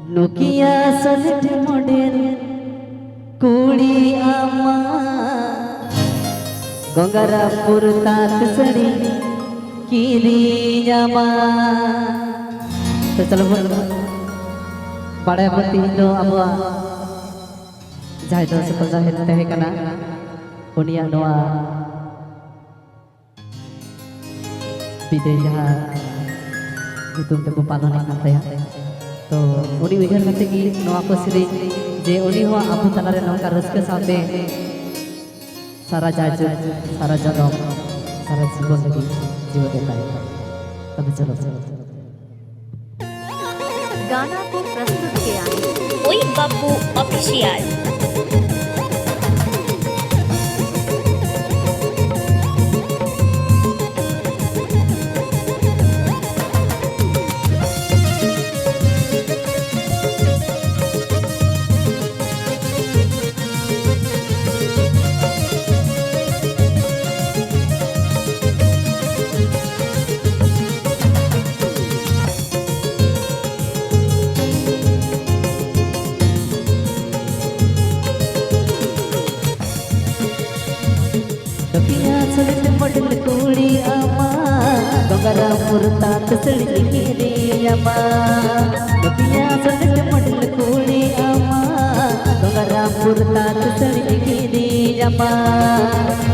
Nokia solid model kudi ama Gongara purta keseri kiri jama चलो बड़े प्रति दो अब जाय दो से पजा हेते है कना उनिया नोआ बिदे जहाँ गुतुम ते पालन करते हैं तो उनी उइहर कते की नोआ को सिरी जे उनी हो आबू तलारे नोका रस्के साथे सारा जाजु सारा जनम सारा जीवन लगी जीव देता है तब चलो गाना को प्रस्तुत किया ओई Babbu official. solid model kudi ama Gongara purta keseri kiri ama Nokia solid model kudi ama Gongara purta keseri kiri ama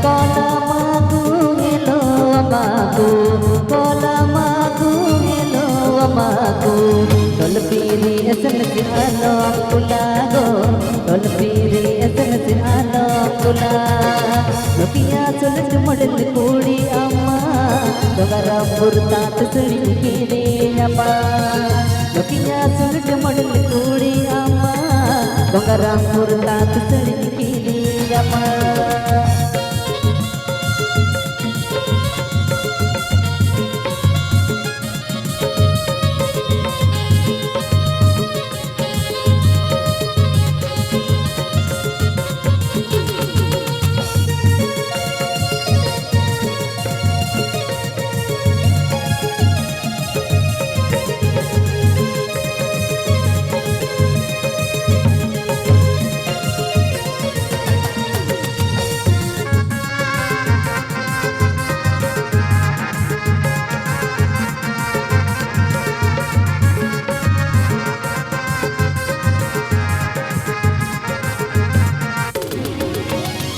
Kola magu hello amaku Kola magu hello amaku Tol piri asal sirano kulago Tol piri asal sirano kulago Nokia solid model kudi ama Gongara purta keseri kiri ama Nokia solid model kudi ama Gongara purta keseri kiri ama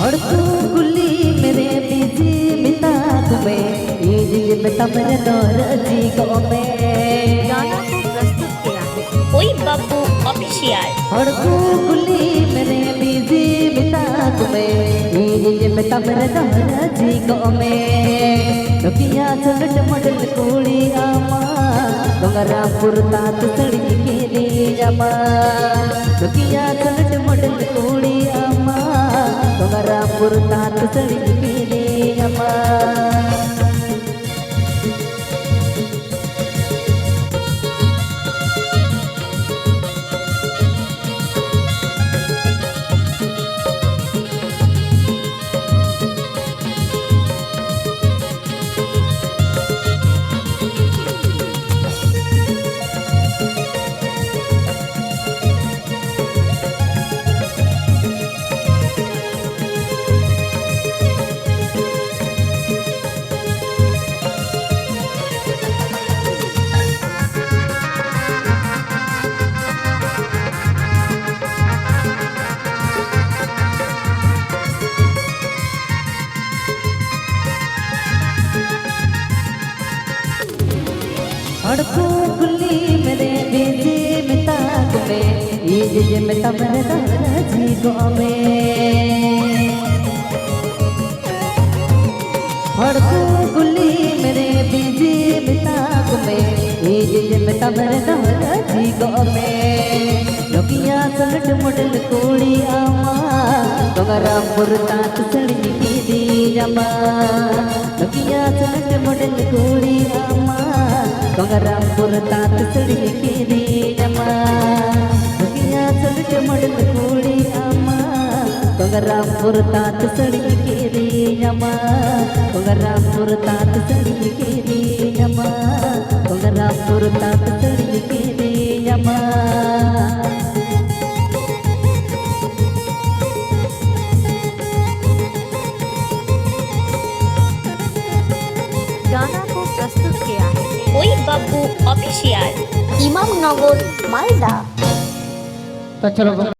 और तू गुल्ली मेरे busy मिता तुम्हें ये जी मिता मेरे नौर जी को में गाना को प्रस्तुत किया ओई बब्बू ऑफिशियल। और तू गुल्ली मेरे बिजी मिता तुम्हें ये जी मिता मेरे नौर जी को में Nokia solid model kudi ama Gongara purta keseri kiri ama Nokia solid model kudi ama Gongara purta keseri kiri ama और तू गुल्ली मेरे बिजी मिता तुम्हें ये जी मिता मेरे नौर जी को में और तू गुल्ली मेरे बिजी मिता तुम्हें ये जी मिता मेरे नौर जी को में Nokia solid model kudi ama Gongara purta keseri kiri ama Nokia solid model kudi ama Gongara purta keseri kiri ama Nokia solid model kudi ama Gongara purta keseri kiri ama Gongara purta keseri kiri ama Gongara purta keseri kiri Jama गाना को प्रस्तुत किया है ओई बाबू official, Imamnagar, Malda. तो चलो